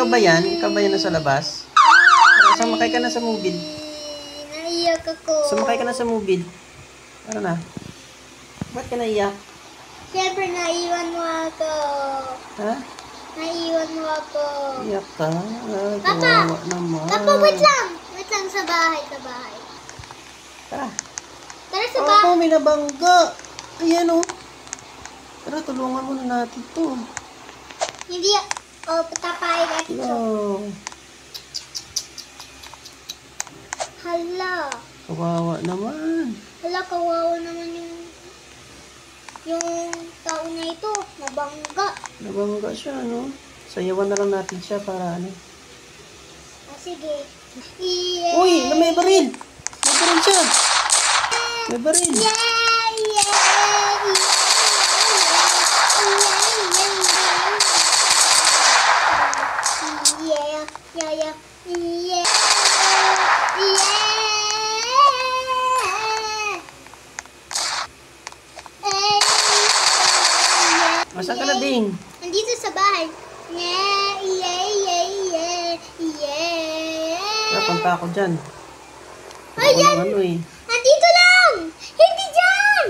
Ikaw ba yan? Ikaw ba yan nasa labas? Sumakay ka na sa mubid. Naiyak ako. Sumakay ka na sa mubid. Ano na? Ba't ka naiyak? Siyempre, naiwan mo ako. Ha? Naiwan mo ako. Iyak ka? Ay, Papa! kawawa naman. Papa, wait lang. Wait lang sa bahay, sa bahay. Tara. Tara sa bahay. Oh, may nabangga. Ayan oh. Tara, tulungan muna natin to. Hindi, patapay natin ito. Oh, Hala. kawawa naman. Hala, kawawa naman yung tao na ito. Nabangga. Nabangga siya, no? Sayawan na lang natin siya para ano. Sige. Uy, may baril! May baril siya! May baril! Masa ka na, Ding? Nandito sa bahay. Napunta ako dyan. Ayan! Ano eh. Nandito lang! Hindi dyan!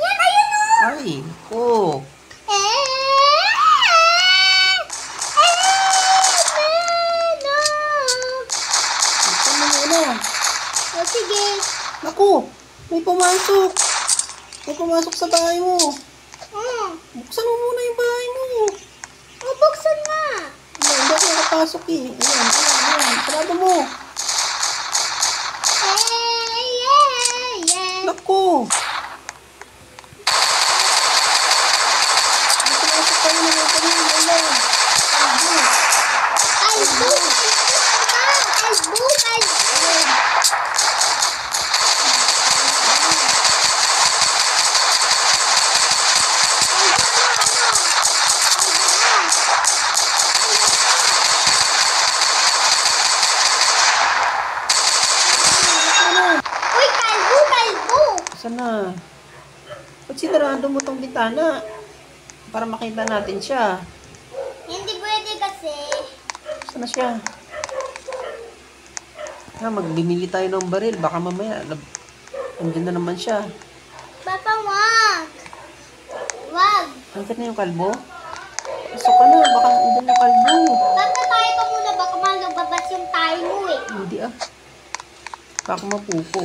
Yan, ayun o! Ay, oh. Buksan mo muna. O sige. Naku, may pumasok. May pumasok sa bahay mo. Buksan mo muna yung bahay mo. O buksan nga. Hindi ako nakapasok eh. Ayan. Sarado mo. Naku. May pumasok tayo na may baril. Ayan. Uy, kalbo! Saan na? Ba't sinarado mo tong bintana? Para makita natin siya. Hindi pwede kasi. Saan na siya? Magbimili tayo ng baril. Baka mamaya, andyan na naman siya. Papa, wag. Wag. Andyan na yung kalbo? Pasok ka na. Baka andyan yung kalbo. Papa, tayo ka muna. Baka malababas yung tayo mo eh. Hindi ah. Baka mapupo.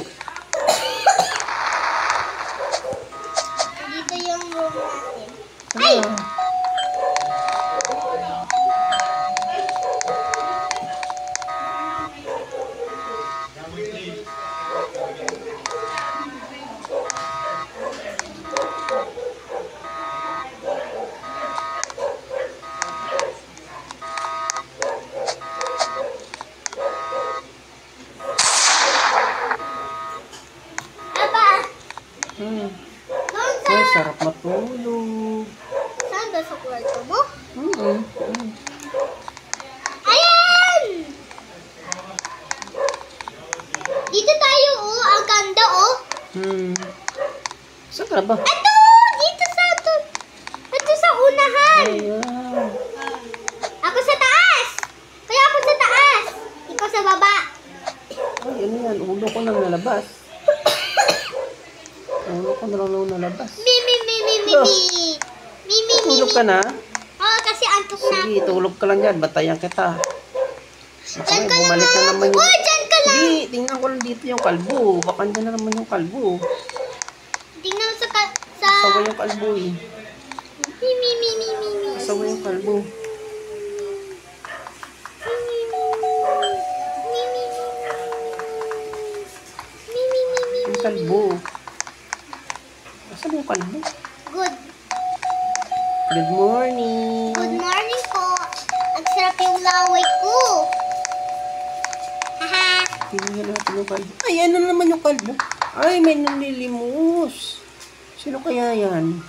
Dito yung room natin. Ay! Papa, Hmm. doon sa... Ay, sarap matulog. Saan ba sa kwarto mo? Hmm. Ayan! Dito tayo oh. Ang ganda oh. Saan ka ba? Ito! Dito sa... Ito sa unahan. Ayan. Ako sa taas. Kaya ako sa taas. Ikaw sa baba. Ay, ano yan? Ulo ko nang nalabas. Ulo ko na lang nalabas. Mi. Tulog ka na? Oo, kasi antok na. Sige, tulog ka lang dyan. Batayan kita. Baka Diyan ka lang. bumalik na naman yung... Oh, dyan ka lang. Hindi, tingnan ko lang dito yung kalbo. Baka andyan na naman yung kalbo. Tingnan mo sa... Asawa yung kalbo eh. Mi. Asawa yung kalbo. Yung kalbo. Asan yung kalbo? Good. Good morning. Good morning po. Ang sarap yung laway ko. Haha. Tingnan natin yung kalbo. Ay, ano naman yung kalbo? Ay, may nanlilimos. Sino kaya yan?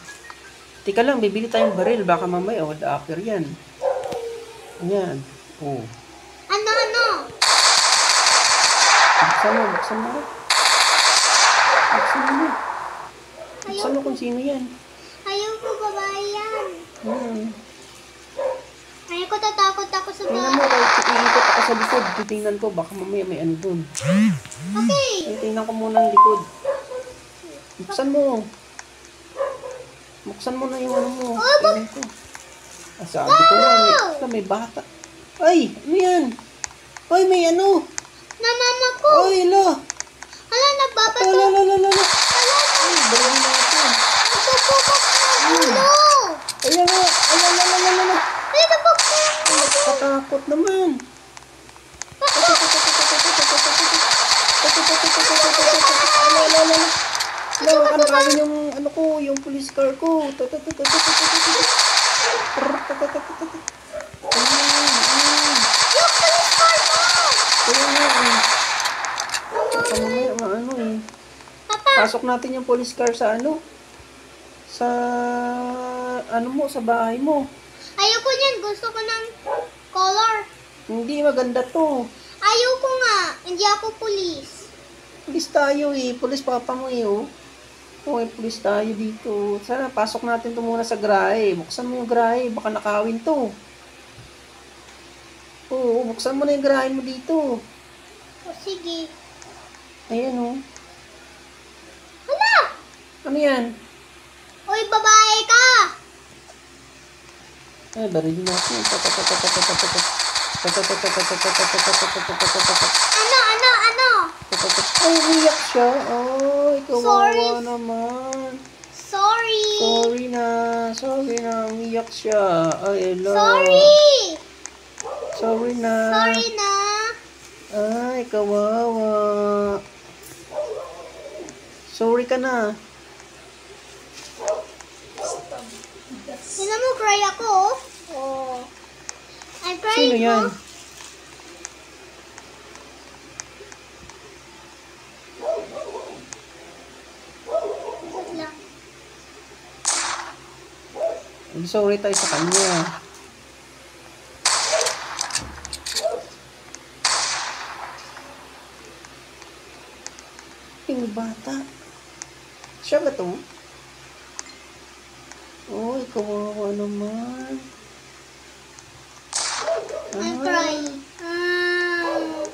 Tika lang, bibili tayong baril. Baka mamaya, wad-aker yan. Ayan. Oh. Ano? Buksan mo. Buksan mo kung sino yan. Ayaw ko babae yan. Ay, ko tatakot ako sa Tingnan mo, bahay. kahit iikot ako sa likod, titingnan ko, baka mamaya may ano dun. Okay. Tingnan ko muna ang likod. Buksan mo. Buksan mo na yung ano mo. Tingnan ko. Ah, sabi ko na, may bata. Ay, ano yan? Ay, may ano. Na mama ko. Ay, ala. Hala, nagbabato. Ala, ala, ala, ala. Hala, Ay, balik na ito. nagbubukas na ulo. Ay, ala, ala, ala, ala, ala, ala. Ay, nagbubukas na ulo. Katakot naman. Ala, ala, ala, ala. Ala, kanakawin yung ano ko, yung police car ko. Yung police car mo. Kaya nga eh. Baka mamaya maano eh. Papa, Pasok natin yung police car sa ano? Sa ano mo, sa bahay mo. ayoko niyan. Gusto ko ng color. Hindi maganda to. Ayoko nga. Hindi ako police. Pulis tayo eh. Pulis papa mo eh oh. Okay, pulis tayo dito. Sana pasok natin to muna sa garahe. Buksan mo yung garahe. Baka nakawin to. Oo, buksan mo na yung garahe mo dito. O, sige. Ayan oh. Hala! Ano yan? Uy, babae ka! Ay, barilin natin. Ano? Ay, umiyak siya. Ay, kawawa Sorry. naman. Sorry. Sorry na. Umiyak siya. Ay, hello. Sorry. Sorry na. Sorry na. Ay, kawawa. Sorry ka na. Tignan mo, cry ako. Oh. I'm crying. Sino yan? Oh. Wait lang. Sorry tayo sa kanya. Yung bata. Siya ba to? Uy, kawawa naman. I'm crying. Cry.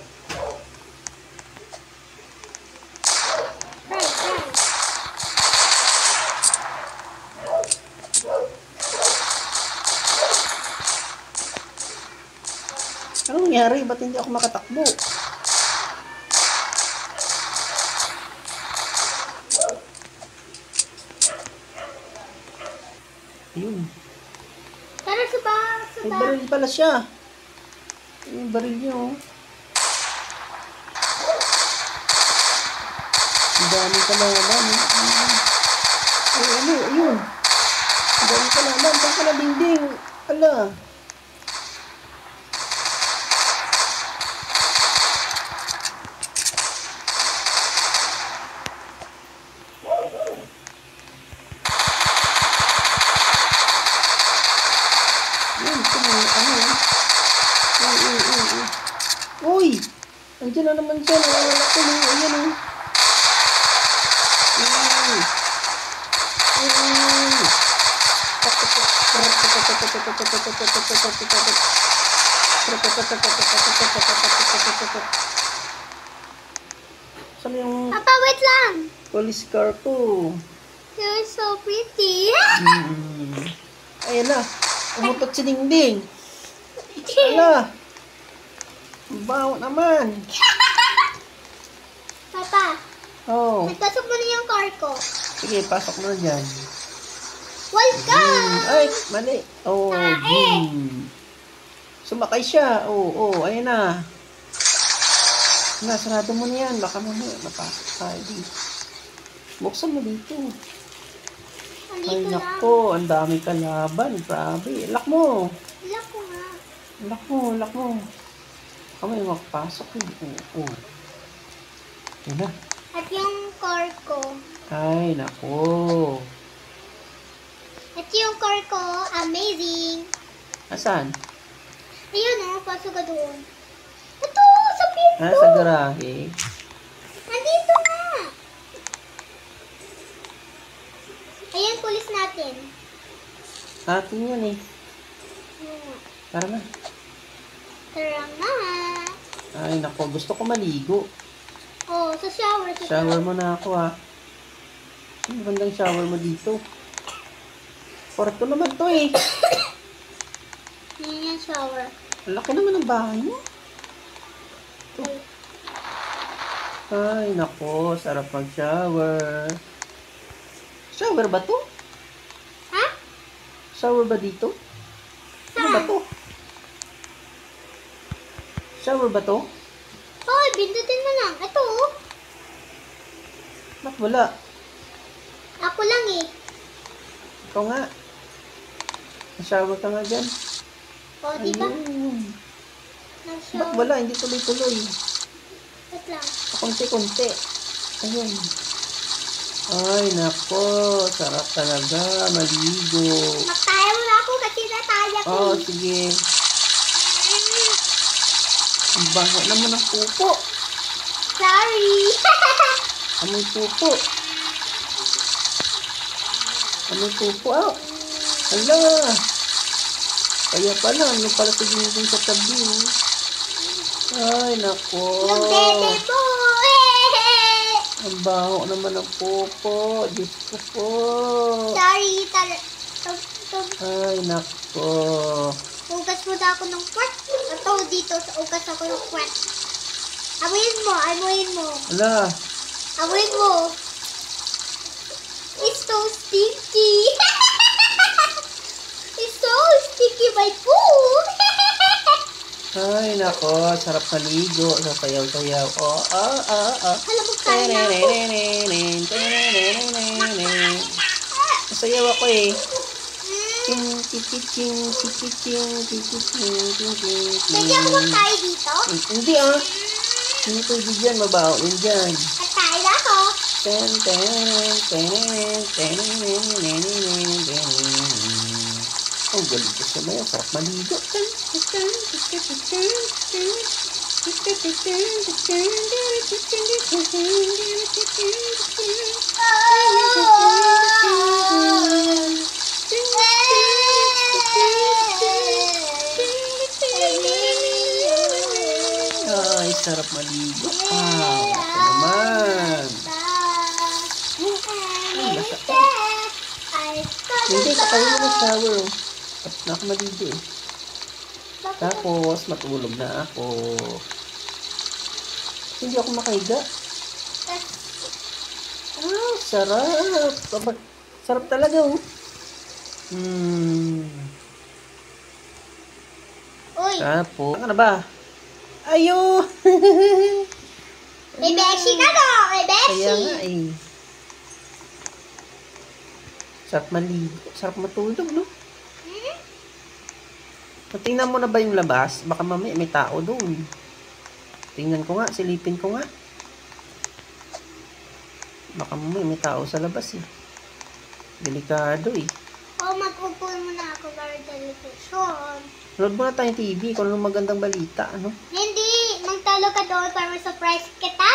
Anong nangyari? Ba't hindi ako makatakbo? Ayun. Tara sa May baril pala siya. Yung baril niya, oh. Ang dami pala naman, eh. Ay, ano, ayun. Ang dami pala naman. Saan pala dingding? Ala. Yun, ano yan? Uy. Uy! Andiyan na naman siya. Nawawala ko. Ayan, oh. Uy. Uy. Saan yung Papa, wait lang. police car ko? You're so pretty. Ayan na. Umutot si Dingding. Ala. Bawo naman. Papa, Oh. nagpasok mo na yung car ko. Sige, pasok mo na dyan. Welcome! Ay, mali. Oh, Tae. Sumakay siya. Ayan na. Sarado mo na yan. Baka mamaya mapasok tayo dito. Buksan mo dito. Ay, Andito lang. nako. Ang dami kalaban. Grabe. Lock mo. Lock ko nga. Lock mo. Kamay makapasok eh. Oo. Yan na. At yung car ko. Ay, nako. At yung car ko, amazing. Asan? Ayun oh, pasok ka doon. Ito, sa pinto. Sa garahe. Nandito nga. Ayan, pulis natin. Atin yan eh. Ayun nga. Tara na. Tara na. Ay, nako. Gusto ko maligo. Oh, sa shower. Shower mo na ako, ha. Ang gandang shower mo dito. Kwarto naman to, eh. Yan yung shower. Ang laki naman ng bahay mo. Ay, nako. Sarap mag-shower. Shower ba to? Ha? Shower ba dito? Ano ba to? Shower ba to? Hoy, bindutin mo lang. Ito, oh. Ba't wala? Ako lang, eh. Ikaw nga. Shower ka nga dyan. Oh, di ba? Ayun. Ba't Nag-shower. wala? Hindi tuloy-tuloy. Wait lang. Konti-konti. Ayun. Ay, nako. Sarap talaga. Maligo. Magtaya mo na ako kasi nataya ko. Oh, sige. Ang bango naman ng pupo. Sorry. Amoy pupo. Amoy pupo. Oh. Hala. Kaya pala, ano pala sa dingding sa tabi. Oh. Ay, nako. Yung bebe mo. Ang baho naman ng pupo. Diyos ko po. Sorry. Ay, nako. Ugas mo na ako ng kwat. Ito, dito sa ugas ako ng kwat. Amoyin mo. Amoyin mo. Hala. Amoyin mo. It's so stinky. It's so sticky, my poo. Ay, nako. Sarap maligo. Sasayaw-sayaw. Oh, Hala, magkain na ako. Sasayaw ako eh. Mm. Pwede ako Hindi magkain dito? ah. Hindi pwede dyan. Mabaho yun dyan. Magkain ako. Oh, galing ko sa maya. Sarap maligo. Ay, sarap maligo. Ah, ako naman. Hindi, kakain mo ng shower. Oh. Tapos na ako maligo eh. Tapos, matulog na ako. Hindi ako makahiga. Ah, sarap. Sarap talaga oh. Uy, Tapos, ano ba? Ayo! may beshi ka no? May beshi. Kaya nga eh. Sarap maligo. Sarap matulog, no? Tingnan mo na ba yung labas? Baka mamaya may tao doon. Tingnan ko nga, silipin ko nga. Baka mamaya may tao sa labas eh. Delikado eh. Oh, mag-upo muna ako para television. Load mo na tayong TV kung anong magandang balita, ano? Hindi, magtalo ka doon para ma-surprise kita.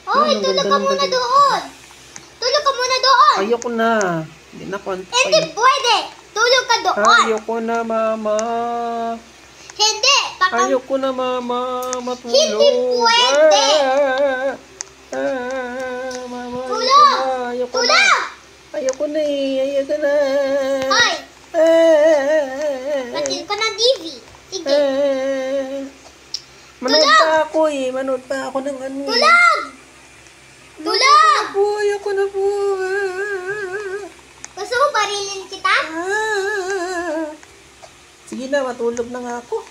Oy, Ang tulog ganda ka ng muna balita. doon. Tulog ka muna doon. Ayoko na. Hindi na ko Hindi pwede. Tulog ka doon. Ayoko na, mama. Hindi. Ayoko na, mama. Matulog. Hindi pwede. Mama, Tulog. ayoko na. Tulog. Ayoko na eh. Ayoko na. Hoy, matil ko ng TV. Sige. Manood Tulog. pa ako eh. Manood pa ako ng ano. Tulog. Tulog. Po, ayoko na po. Gusto mo barilin kita? Sige na, matulog na nga ako.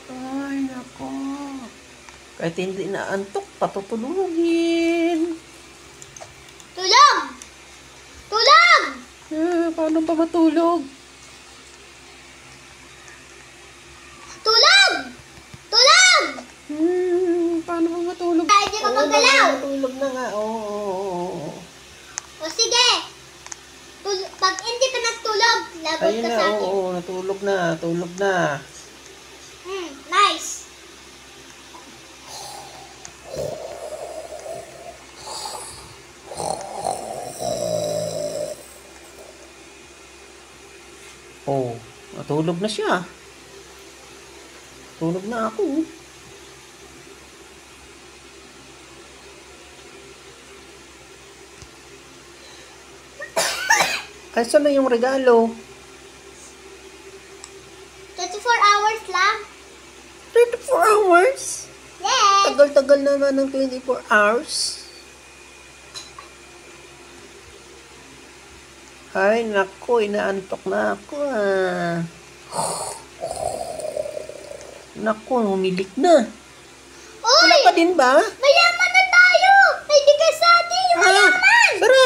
Ay, nako. Kahit hindi na antok, patutulugin. Tulog. Tulog. Paano ba matulog? Tulog. Tulog. Paano ba matulog? Ay, di ka Oo, magalaw. matulog na nga. Oo. O sige. Pag hindi ka nagtulog, lagot Ayun ka na, sa akin. oo, natulog na, tulog na. Nice. Natulog na siya. Tulog na ako. Ay, saan na yung regalo? 24 hours lang. 24 hours? Yes. Tagal-tagal na nga ng 24 hours. Ay, naku, inaantok na ako ah. Naku, humilik na. Uy! Wala pa din ba? Mayaman na tayo! May bigay sa atin yung mayaman! Tara!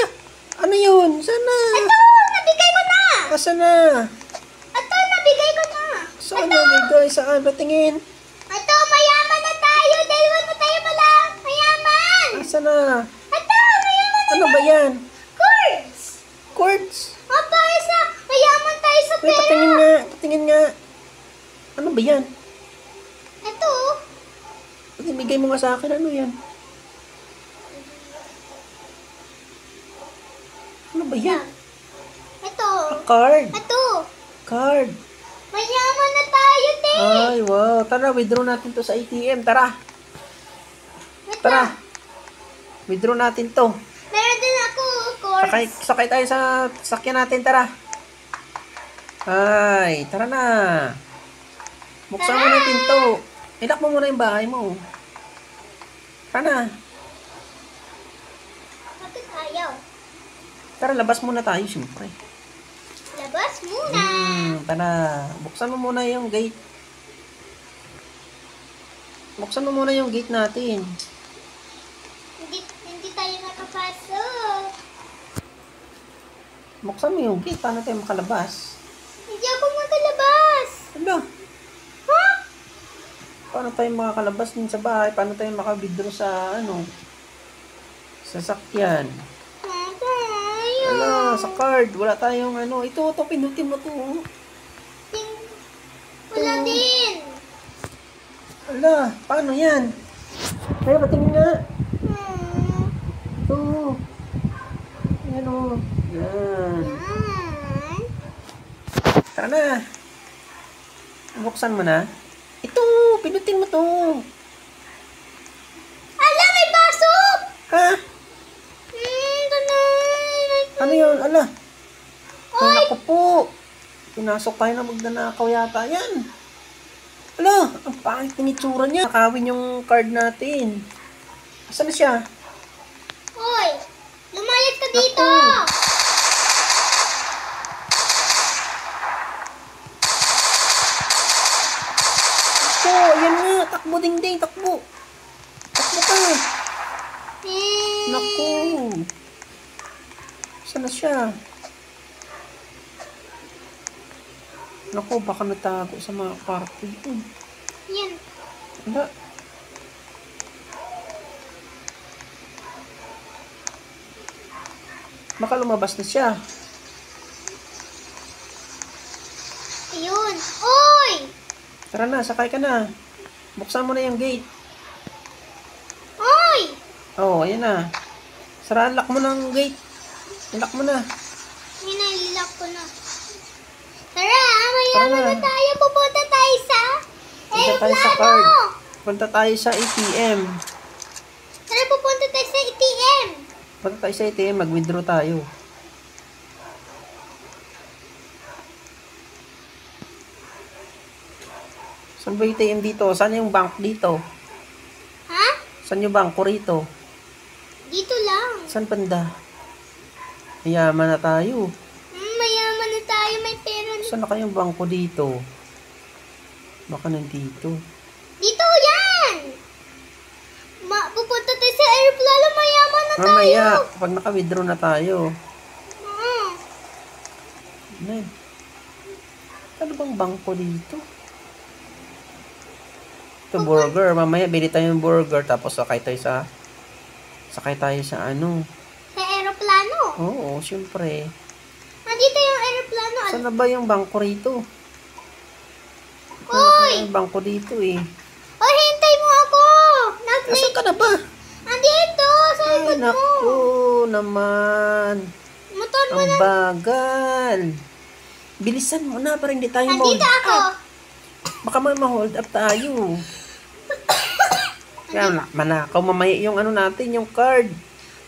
Ano yun? Sana? Ito! Nabigay ko na! Asa na? Ito! Nabigay ko na! Saan nabigay? Saan? Patingin? Ito! Mayaman na tayo! Dalawa na tayo pala! Mayaman! Asa na? Ito! Mayaman na Ano ba yan? Courts! Quartz? Apa, isa! Mayaman tayo sa Uy, pera! patingin nga. Patingin nga. Ano ba yan? Ito! Ibigay mo nga sa akin. Ano yan? Ano ba yan? Ito! Card. Ito! Card. Mayaman na tayo, te! Ay, wow. Tara, withdraw natin to sa ATM. Tara. Ito! Tara. Withdraw natin to. Meron din ako, courts! Sakay tayo sa sakyan natin. Tara. Ay, tara na. Buksan mo na yung pinto. Ilak mo muna yung bahay mo. Tara na. Bakit ayaw? Tara, labas muna tayo, siyempre. Labas muna! Tara. Buksan mo muna yung gate. Buksan mo muna yung gate natin. Hindi tayo nakapasok. Buksan mo yung gate. Paano tayo makalabas? Hindi ako makalabas. Ano? Ha? Paano tayo makakalabas din sa bahay? Paano tayo makabidro sa sasakyan? Tayo. Wala, sa card. Wala tayong Ito, pinutin mo to. Wala din. Wala, paano yan? Kaya patingin nga. Ito. Yan o. Yan. Yan. Tara na. Buksan mo na. Ito, pinutin mo to. Ala, may pasok! Ha? Tanay. Ano yun? Ala. Oy! Naku po. Pinasok tayo na magnanakaw yata yan. Ala, ang pangit ng itsura niya. Nakawin yung card natin. Asan na siya? Oy! Lumayas ka dito! Naku. Ito, ayan nga. Takbo ding, takbo. Takbo ka. Naku. Saan na siya? Naku, baka natago sa mga kwarto. Yan. Wala. Baka lumabas na siya. Ayun. Oy! Tara na, sakay ka na. Buksan mo na yung gate. Oy! Oh, ayan na. Sara, lock mo ng gate. Lock mo na. Hinalilak ko na. Tara, mayaman Tara na na. tayo. Pupunta tayo sa Punta tayo sa card. aeroplano. Punta tayo sa ATM. Tara, pupunta tayo sa ATM. Punta tayo sa ATM, mag-withdraw tayo. Saan ba yung ATM dito? Saan yung bank dito? Ha? Saan yung bangko rito? Dito lang. Saan banda? Mayaman na tayo. Mayaman na tayo. May pera na. Saan na kayong bangko dito? Baka nandito. Dito yan! Pupunta tayo sa aeroplano. Mayaman na tayo. Mamaya, pag naka-withdraw na tayo. Ano? Ano bang bangko dito? Ito, burger. Mamaya, bili tayo ng burger. Tapos, sakay tayo sa Sa aeroplano. Oo, syempre. Nandito yung aeroplano. Saan na ba yung bangko rito? Oy! Yung bangko dito eh. Oy, hintay mo ako! Asan ka na ba? Nandito! Sa Ay, likod mo! naku naman. Motor mo Ang na. bagal. Bilisan mo na para hindi tayo Nandito ma-hold ako. up. Baka may ma-hold up tayo. Kaya manakaw mamaya yung ano natin, yung card.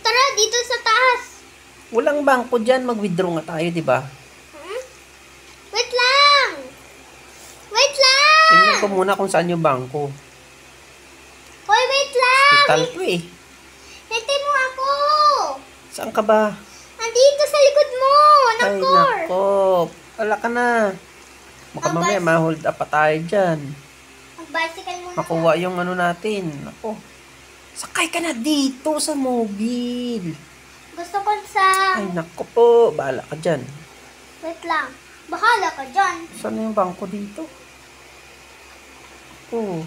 Tara, dito sa taas. Walang bangko dyan, mag-withdraw nga tayo, di ba? Hmm? Wait lang. Wait lang. Tingnan ko muna kung saan yung bangko. Hoy, wait lang. Hospital to eh. Hintay mo ako. Saan ka ba? Andito sa likod mo. Ng Ay, car. nako. Wala ka na. Baka Ang mamaya ma-hold up pa tayo dyan. Mag-bicycle muna. Makuha yung ano natin. Nako. Sakay ka na dito sa mobile. Gusto ko sa... Ay, nako po. Bahala ka dyan. Wait lang. Bahala ka dyan. Saan na yung bangko dito? Oh.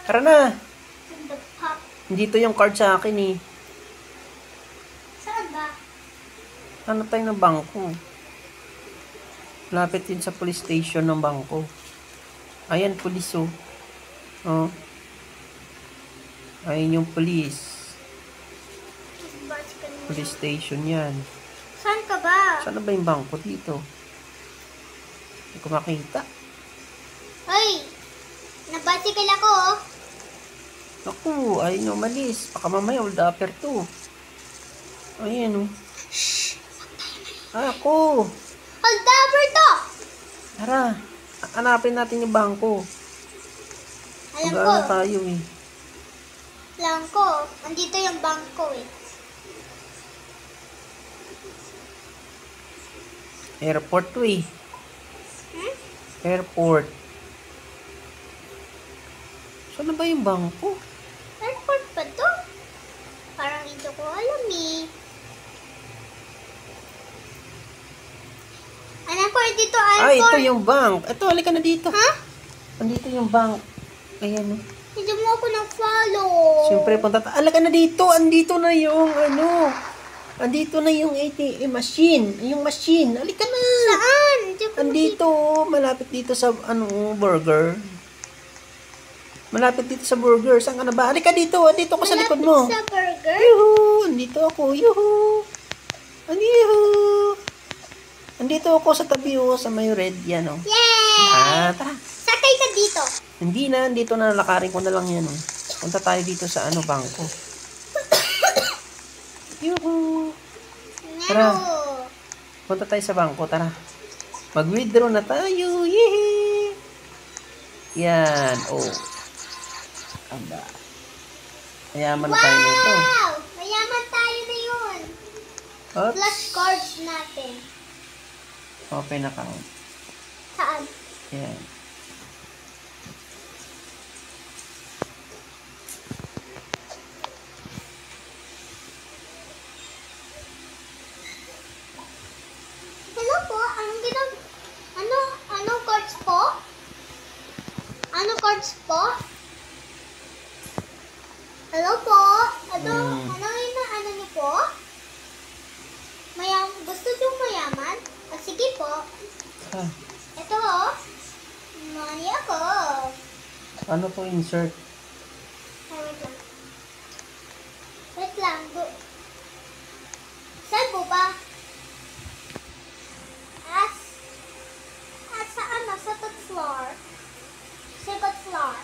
Tara na. Dito yung card sa akin eh. Saan ba? Ano tayo ng bangko? Lapit din sa police station ng bangko. Ayan, police oh. Oh. Ayan yung police. Bicycle muna. Police station yan. Saan ka ba? Saan na ba yung bangko dito? Hindi ko makita. Hoy! Nag-bicycle ako oh. Naku, ayun yung umalis. Baka mamaya hold upper to. Ayan oh. Ako. Hold upper to! Tara. Hanapin natin yung bangko. Alam ko. Mag-ano tayo eh. Alam ko. Andito yung bangko eh. Airport to eh. Hmm? Airport. Saan na ba yung bangko? Airport pa to? Parang hindi ko alam eh. Alam ko dito airport. Ah, ito yung bank. Ito, halika na dito. Ha? Andito yung bank. Ayan. Oh. Hindi mo ako nang-follow. Siyempre, punta tayo. Halika na dito. Andito na yung ano. Andito na yung ATM machine. Yung machine. Halika na. Saan? Hindi ko Andito. Malapit dito sa ano, burger. Malapit dito sa burger. Saan ka na ba? Halika dito. Andito ko sa likod mo. Malapit sa burger? Yuhu! Andito ako. Yuhu! Yuhu! Andito ako sa tabi oh, sa may red yan oh. Yay! Ah, tara. Sakay ka dito. Hindi na, dito na lakarin ko na lang yan oh. Punta tayo dito sa ano, bangko. Yuhu! Tara. No. Punta tayo sa bangko, tara. Mag-withdraw na tayo. Yehey! Yan, oh. Aba. Mayaman na tayo nito. Wow! Mayaman tayo na yun. Oops. Flash cards natin. Open account. Saan? Yan. Hello po, ano cards po? Ano cards po? Hello po? Ano niyo po? Gusto niyo mayaman? Ah, sige po. Ah, Ito oh. Money ako. ano to insert? Ay, wait lang. Wait lang. Saan po ba? Sa ano? Sa third floor. Second floor.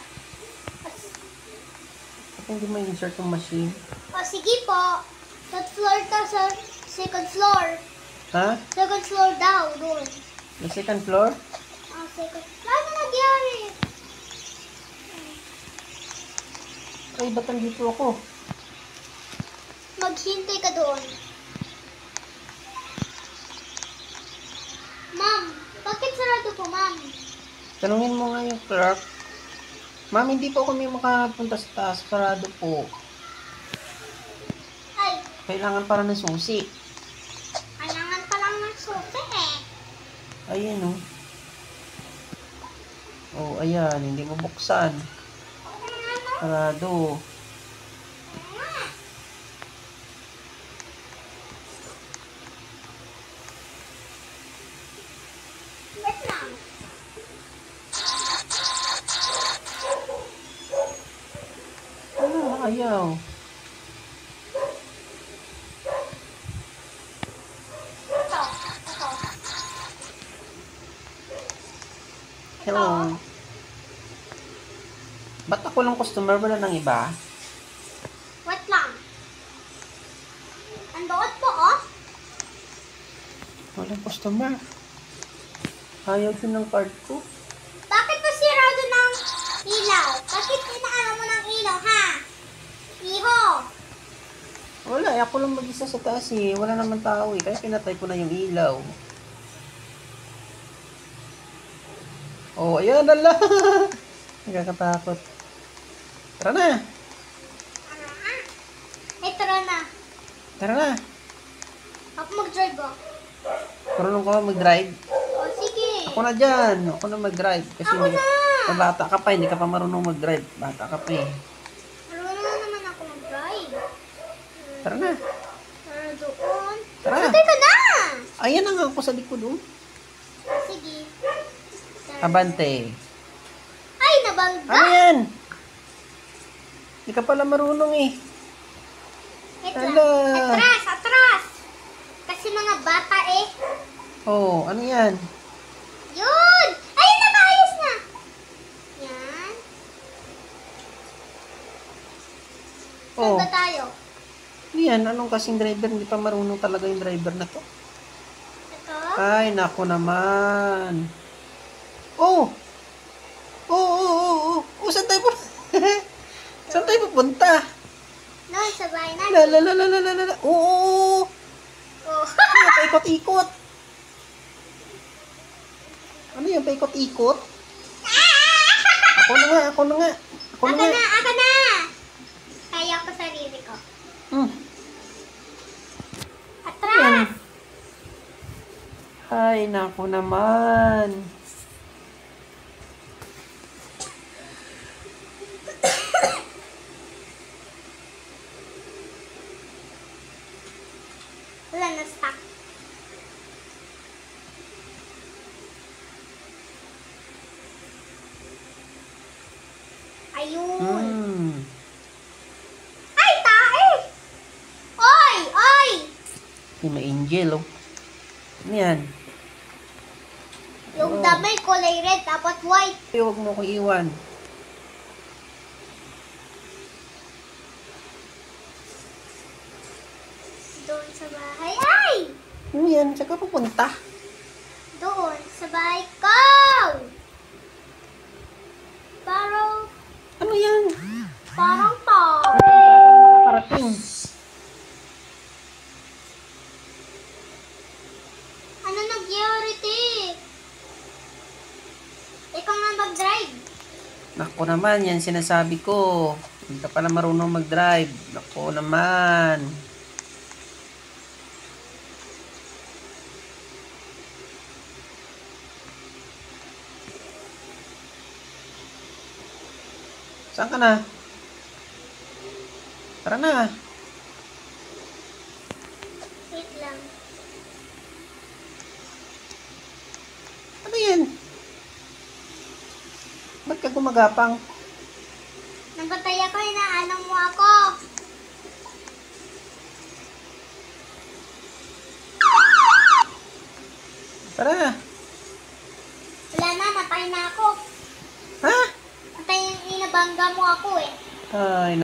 Ba't hindi mo insert yung machine? O, sige po. Third floor to sa second floor. Ha? Second floor daw, doon. The second floor? Second. Ano nagyari? Ay, ba't nandito ako? Maghintay ka doon. Ma'am, bakit sarado po, ma'am? Tanungin mo nga yung clerk. Ma'am, hindi po kami makapunta sa taas. Sarado po. Ay, Kailangan para ng susi. kailangan pa lang ng susi eh. Ayan oh. Oh, ayan. Hindi mo buksan. Sarado. Wait lang. Ano? Ayaw. Ito. Hello. Ba't ako lang customer? Wala nang iba? Wait lang. Andoon po, oh. Walang customer. Ayaw din ng card ko. Bakit pa sirado ng ilaw? Bakit inaano mo ng ilaw, ha? Iho. Wala, ako lang mag-isa sa taas eh. Wala naman tao eh. Kaya pinatay ko na yung ilaw. Oh, ayan, ala. Nagkakatakot. Tara na. Ay, tara na. Tara na. Ako mag-drive, oh. Marunong ka ba mag-drive? O, sige. Ako na dyan. Ako na mag-drive. Kasi Ako na. bata ka pa, hindi ka pa marunong mag-drive. Bata ka pa eh. Marunong naman ako mag-drive. Tara na. Tara doon. Tara. Patay ka na. Ayan na nga ako sa likod oh. Sige. Abante. Ay, nabangga. Ano yan? Hindi ka pala marunong eh. Ito. Hala. Atras, atras. Kasi mga bata eh. Oh, ano yan? Yun! Ayun na, maayos na. Yan. Saan Oh, ba tayo? yan. Anong kasing driver? Hindi pa marunong talaga yung driver na to. Ito? Ay, nako naman. Oh! Oh, saan tayo pupunta? Saan tayo pupunta? Noon, sa bahay natin. La. Oo! Oh. Ano, paikot-ikot. Ano yung paikot-ikot? Ako na nga. Ako na. Kaya ko sarili ko. Hmm. Atras! Ay, nako naman. Wala na stuck. Ayun. Hmm. Ay, tae! Oy! Yung may angel, oh. Ano yan? Yung Oh. damay kulay red, tapos white. Ay, huwag mo ko iwan. Doon sa bahay. Ay! Ano yan? Saan ka pupunta? Doon sa bahay ko! Ano yan? Parang to. Parating. Ano nangyari, te? Ikaw nga mag-drive. Nako naman, yan sinasabi ko. Hindi ka pala marunong mag-drive. Nako naman. Saan ka na? Tara na. Wait lang. Ano yan? Ba't ka gumagapang? Nabatay ako, inaalam mo ako. Tara na. Wala na, natay na ako. Ha? Natay yung inabangga mo ako eh. Ay,